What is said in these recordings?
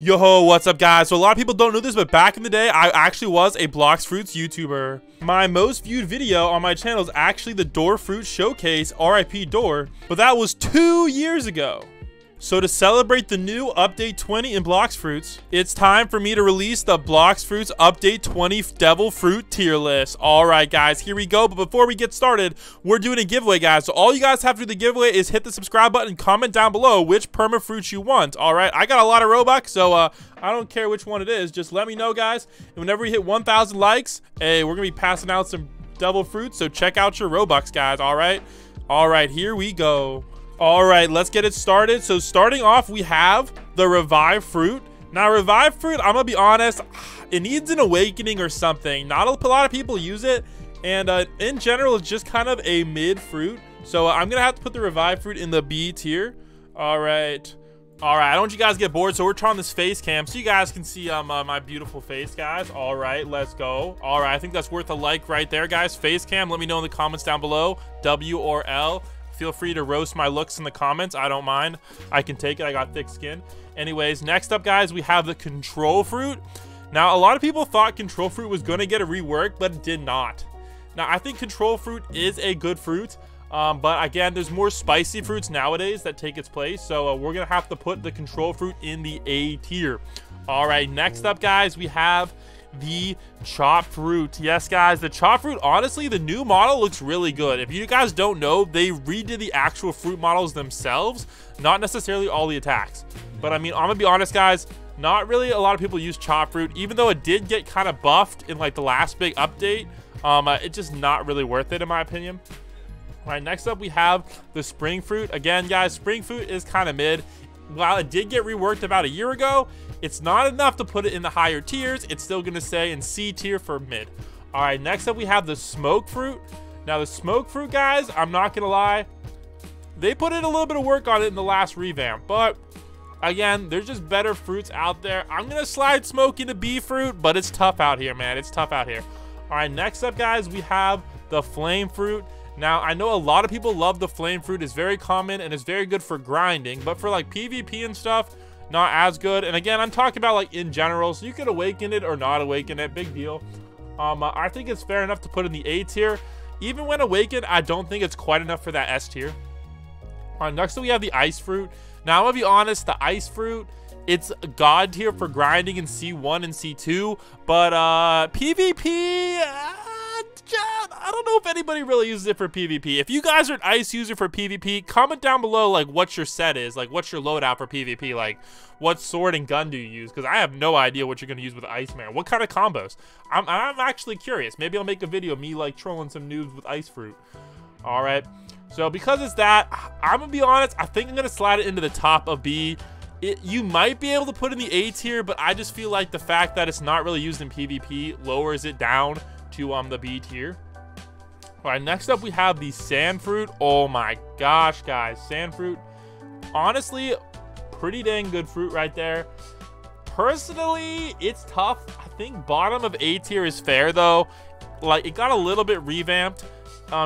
Yo, what's up guys? So a lot of people don't know this, but back in the day, I actually was a Blox Fruits YouTuber. My most viewed video on my channel is actually the Door Fruit Showcase, RIP Door, but that was 2 years ago. So to celebrate the new Update 20 in Blox Fruits, it's time for me to release the Blox Fruits Update 20 Devil Fruit tier list. Alright guys, here we go. But before we get started, we're doing a giveaway guys. So all you guys have to do the giveaway is hit the subscribe button and comment down below which perma fruits you want. Alright, I got a lot of Robux, so I don't care which one it is. Just let me know guys. And whenever we hit 1,000 likes, hey, we're going to be passing out some Devil Fruits. So check out your Robux guys, alright? Alright, here we go. All right, let's get it started. So starting off, we have the Revive Fruit. Now, Revive Fruit, I'm gonna be honest, it needs an awakening or something. Not a lot of people use it, and in general, it's just kind of a mid fruit. So I'm gonna have to put the Revive Fruit in the B tier. All right, I don't want you guys to get bored. So we're trying this face cam, so you guys can see my beautiful face, guys. All right, let's go. All right, I think that's worth a like right there, guys. Face cam. Let me know in the comments down below, W or L. Feel free to roast my looks in the comments. I don't mind. I can take it. I got thick skin. Anyways, next up, guys, we have the Control Fruit. Now, a lot of people thought Control Fruit was going to get a rework, but it did not. Now, I think Control Fruit is a good fruit. But again, there's more spicy fruits nowadays that take its place. So we're going to have to put the Control Fruit in the A tier. All right, next up, guys, we have the Chop Fruit. Yes guys, the Chop Fruit, honestly, the new model looks really good. If you guys don't know, they redid the actual fruit models themselves, not necessarily all the attacks. But I mean, I'm gonna be honest guys, not really a lot of people use Chop Fruit, even though it did get kind of buffed in like the last big update. It's just not really worth it in my opinion. All right, next up we have the Spring Fruit. Again guys, Spring Fruit is kind of mid. While it did get reworked about a year ago, it's not enough to put it in the higher tiers. It's still going to stay in C tier for mid. All right, next up we have the Smoke Fruit. Now the Smoke Fruit, guys, I'm not going to lie, they put in a little bit of work on it in the last revamp. But again, there's just better fruits out there. I'm going to slide Smoke into B Fruit, but it's tough out here, man. It's tough out here. All right, next up, guys, we have the Flame Fruit. Now, I know a lot of people love the Flame Fruit. It's very common and it's very good for grinding, but for like PvP and stuff, not as good. And again, I'm talking about like in general, so you can awaken it or not awaken it, big deal. I think it's fair enough to put in the A tier. Even when awakened, I don't think it's quite enough for that S tier. Next we have the Ice Fruit. Now, I'm gonna be honest, the Ice Fruit, it's God tier for grinding in C1 and C2, but PvP, I don't know if anybody really uses it for PvP. If you guys are an Ice user for PvP, comment down below like what your set is, like what's your loadout for PvP, like what sword and gun do you use, because I have no idea what you're going to use with Ice, man. What kind of combos? I'm actually curious. Maybe I'll make a video of me like trolling some noobs with Ice Fruit. All right, so because it's that, I'm gonna be honest, I think I'm gonna slide it into the top of B. You might be able to put in the A tier, but I just feel like the fact that it's not really used in PvP lowers it down to the B tier. All right, next up we have the Sand Fruit. Oh my gosh, guys, Sand Fruit, honestly, pretty dang good fruit right there. Personally, it's tough. I think bottom of A tier is fair though. Like, it got a little bit revamped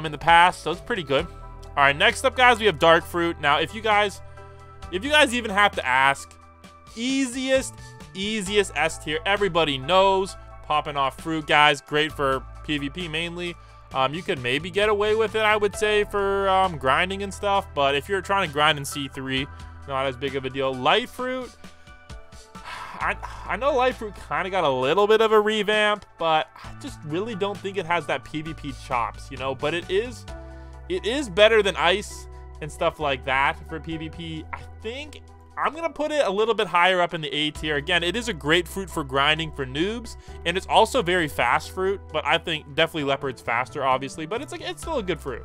in the past, so it's pretty good. All right, next up, guys, we have Dark Fruit. Now, if you guys even have to ask, easiest S tier, everybody knows. Popping off fruit, guys, great for PvP mainly. You could maybe get away with it, I would say, for grinding and stuff, but if you're trying to grind in C3, not as big of a deal. Light Fruit, I know Light Fruit kind of got a little bit of a revamp, but I just really don't think it has that PvP chops, you know, but it is better than Ice and stuff like that for PvP. I think I'm going to put it a little bit higher up in the A tier. Again, it is a great fruit for grinding for noobs, and it's also very fast fruit, but I think definitely Leopard's faster, obviously, but it's still a good fruit.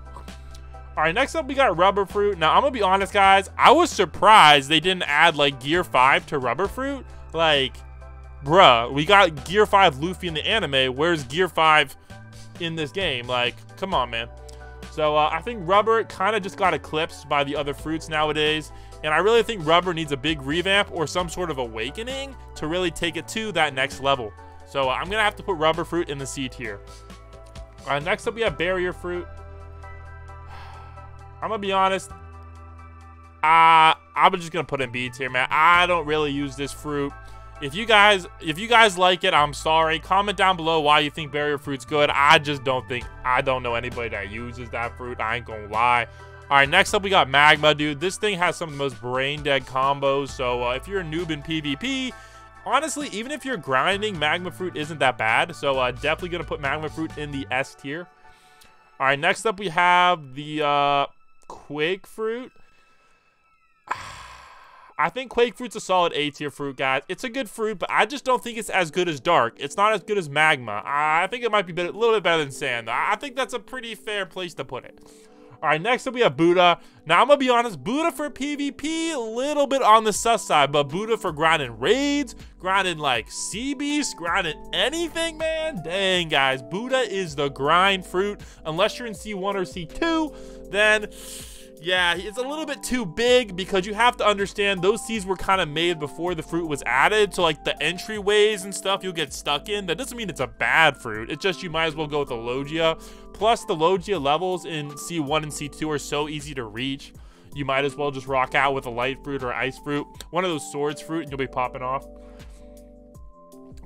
All right, next up, we got Rubber Fruit. Now, I'm going to be honest, guys, I was surprised they didn't add, like, Gear 5 to Rubber Fruit. Like, bruh, we got Gear 5 Luffy in the anime. Where's Gear 5 in this game? Like, come on, man. So, I think Rubber kind of just got eclipsed by the other fruits nowadays. And I really think Rubber needs a big revamp or some sort of awakening to really take it to that next level. So I'm going to have to put Rubber Fruit in the C tier. Next up, we have Barrier Fruit. I'm going to be honest. I'm just going to put in B tier, man. I don't really use this fruit. If you guys like it, I'm sorry. Comment down below why you think barrier fruit's good. I don't know anybody that uses that fruit. I ain't gonna lie. All right, next up we got Magma, dude. This thing has some of the most brain dead combos. So if you're a noob in PvP, honestly, even if you're grinding, Magma fruit isn't that bad. So definitely gonna put Magma fruit in the S tier. All right, next up we have the Quake fruit. I think Quake fruit's a solid A tier fruit, guys. It's a good fruit, but I just don't think it's as good as Dark. It's not as good as Magma. I think it might be a little bit better than Sand, though. I think that's a pretty fair place to put it. All right, next up we have Buddha. Now, I'm going to be honest, Buddha for PvP, a little bit on the sus side, but Buddha for grinding raids, grinding like Sea Beast, grinding anything, man. Dang, guys, Buddha is the grind fruit. Unless you're in C1 or C2, then... yeah, it's a little bit too big because you have to understand those seeds were kind of made before the fruit was added. So like the entryways and stuff you'll get stuck in. That doesn't mean it's a bad fruit. It's just you might as well go with the Logia. Plus the Logia levels in C1 and C2 are so easy to reach. You might as well just rock out with a light fruit or ice fruit. One of those swords fruit and you'll be popping off.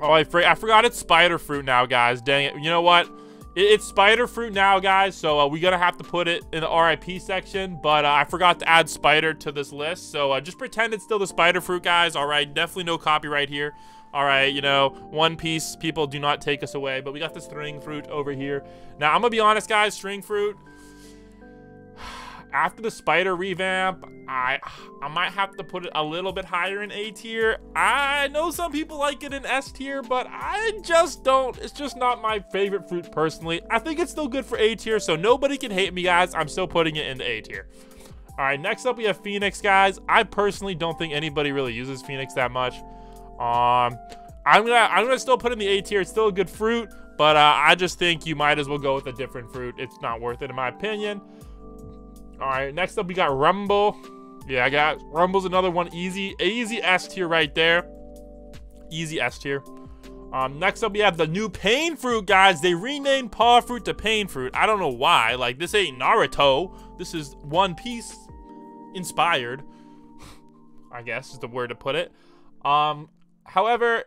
Oh, I forgot it's spider fruit now, guys. Dang it. You know what? It's spider fruit now, guys, so we're gonna have to put it in the RIP section, but I forgot to add spider to this list, so just pretend it's still the spider fruit, guys. All right, definitely no copyright here. All right, you know, One Piece people, do not take us away, but we got the string fruit over here. Now, I'm gonna be honest, guys, string fruit, after the spider revamp, I might have to put it a little bit higher in A tier. I know some people like it in S tier, but I just don't. It's just not my favorite fruit personally. I think it's still good for A tier, so nobody can hate me, guys. I'm still putting it in the A tier. All right, next up we have Phoenix, guys. I personally don't think anybody really uses Phoenix that much. I'm gonna still put it in the A tier. It's still a good fruit, but I just think you might as well go with a different fruit. It's not worth it in my opinion. All right, next up we got Rumble. Yeah, I got Rumble's another one. Easy S tier right there. Easy S tier. Next up we have the new Pain Fruit, guys. They renamed Paw Fruit to Pain Fruit. I don't know why. Like, this ain't Naruto. This is One Piece inspired, I guess is the word to put it. However,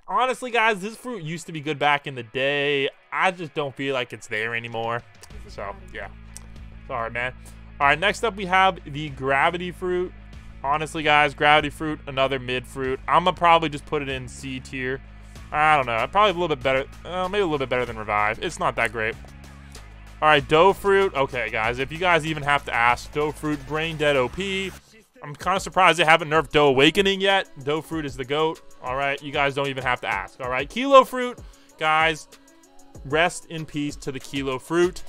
honestly, guys, this fruit used to be good back in the day. I just don't feel like it's there anymore. So, yeah. Sorry, man. All right, next up we have the Gravity Fruit. Honestly, guys, Gravity Fruit, another mid fruit. I'm going to probably just put it in C tier. I don't know. Probably a little bit better. Maybe a little bit better than Revive. It's not that great. All right, Dough Fruit. Okay, guys, if you guys even have to ask, Dough Fruit, brain dead OP. I'm kind of surprised they haven't nerfed Dough Awakening yet. Dough Fruit is the GOAT. All right, you guys don't even have to ask. All right, Kilo Fruit. Guys, rest in peace to the Kilo Fruit.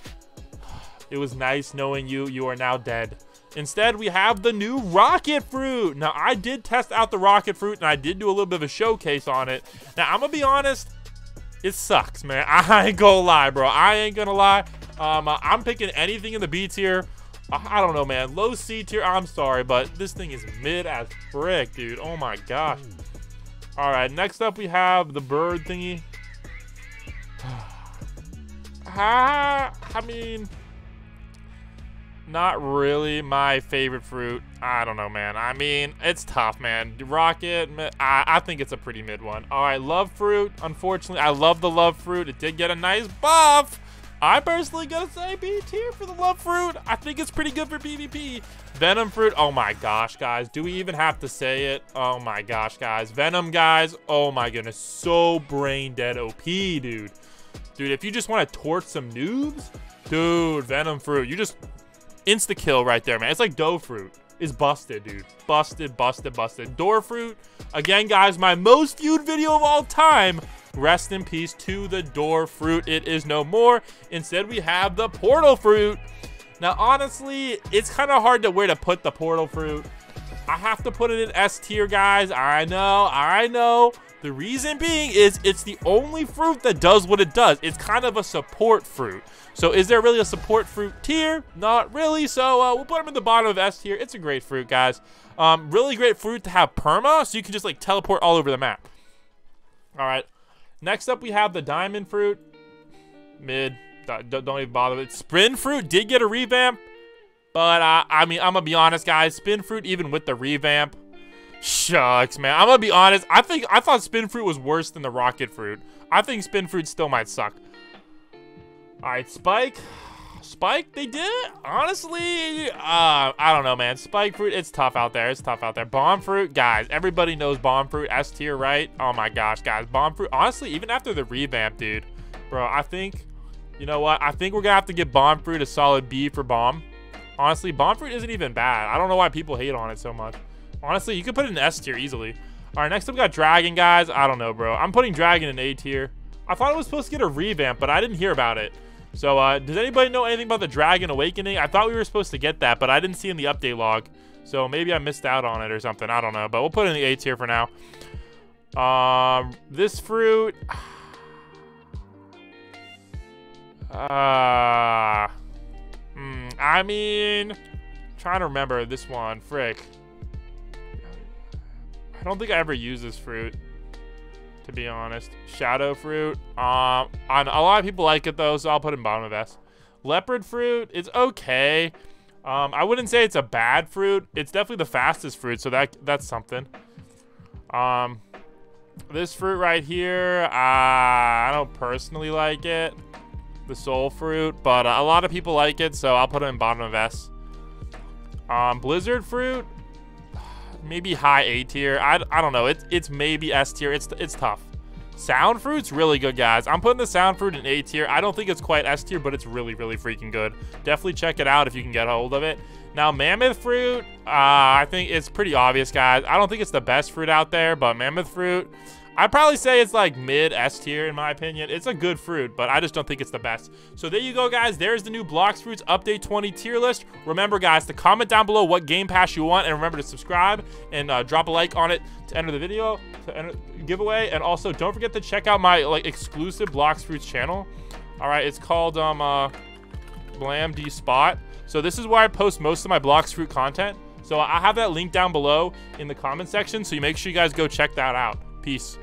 It was nice knowing you. You are now dead. Instead, we have the new Rocket Fruit. Now, I did test out the Rocket Fruit, and I did do a little bit of a showcase on it. Now, I'm going to be honest. It sucks, man. I ain't gonna lie, bro. I ain't gonna lie. I'm picking anything in the B tier. I don't know, man. Low C tier. I'm sorry, but this thing is mid as frick, dude. Oh, my gosh. All right, next up, we have the bird thingy. I mean... not really my favorite fruit. I don't know, man. I mean, it's tough, man. Rocket, I think it's a pretty mid one. All right, Love Fruit. Unfortunately, I love the Love Fruit. It did get a nice buff. I'm personally gonna say B tier for the Love Fruit. I think it's pretty good for PvP. Venom Fruit. Oh my gosh, guys. Do we even have to say it? Oh my gosh, guys. Venom, guys. Oh my goodness. So brain dead OP, dude. Dude, if you just want to torch some noobs, dude, Venom Fruit. You just... insta kill right there, man. It's like Dough Fruit is busted, dude. Busted, busted, busted. Door Fruit, again, guys, my most viewed video of all time. Rest in peace to the Door Fruit. It is no more. Instead, we have the Portal Fruit. Now, honestly, it's kind of hard to where to put the Portal Fruit. I have to put it in S tier, guys. I know. The reason being is it's the only fruit that does what it does. It's kind of a support fruit. So is there really a support fruit tier? Not really. So we'll put them in the bottom of S tier. It's a great fruit, guys. Really great fruit to have perma, so you can just like teleport all over the map. All right. Next up, we have the Diamond Fruit. Mid. Don't even bother with it. Spin Fruit did get a revamp. But, I mean, I'm going to be honest, guys. Spin Fruit, even with the revamp, Shucks, man. I'm gonna be honest. I thought spin fruit was worse than the rocket fruit. I think spin fruit still might suck. All right, Spike. Spike, they did it? Honestly, I don't know, man. Spike fruit, it's tough out there. It's tough out there. Bomb fruit, guys, everybody knows bomb fruit. S tier, right? Oh my gosh, guys. Bomb fruit, honestly, even after the revamp, dude. Bro, I think, you know what? I think we're gonna have to give bomb fruit a solid B for bomb. Honestly, bomb fruit isn't even bad. I don't know why people hate on it so much. Honestly, you could put it in S tier easily. All right, next up we got dragon, guys. I don't know, bro. I'm putting dragon in A tier. I thought it was supposed to get a revamp, but I didn't hear about it. So, does anybody know anything about the Dragon Awakening? I thought we were supposed to get that, but I didn't see in the update log. So, maybe I missed out on it or something. I don't know, but we'll put it in the A tier for now. This fruit... I mean... trying to remember this one. Frick. I don't think I ever used this fruit, to be honest. Shadow fruit. A lot of people like it though, so I'll put it in bottom of S. Leopard fruit, it's okay. I wouldn't say it's a bad fruit. It's definitely the fastest fruit, so that's something. This fruit right here, I don't personally like it. The soul fruit, but a lot of people like it, so I'll put it in bottom of S. Blizzard fruit, maybe high A tier. I don't know. It's maybe S tier. It's tough. Sound fruit's really good, guys. I'm putting the sound fruit in A tier. I don't think it's quite S tier, but it's really, really freaking good. Definitely check it out if you can get a hold of it. Now, mammoth fruit, I think it's pretty obvious, guys. I don't think it's the best fruit out there, but mammoth fruit, I'd probably say it's like mid S tier in my opinion. It's a good fruit, but I just don't think it's the best. So there you go, guys. There's the new Blox Fruits Update 20 tier list. Remember, guys, to comment down below what game pass you want, and remember to subscribe and drop a like on it to enter the video, to enter giveaway. And also, don't forget to check out my exclusive Blox Fruits channel. All right, it's called Blam D Spot. So this is where I post most of my Blox Fruit content. So I have that link down below in the comment section. So you make sure you guys go check that out. Peace.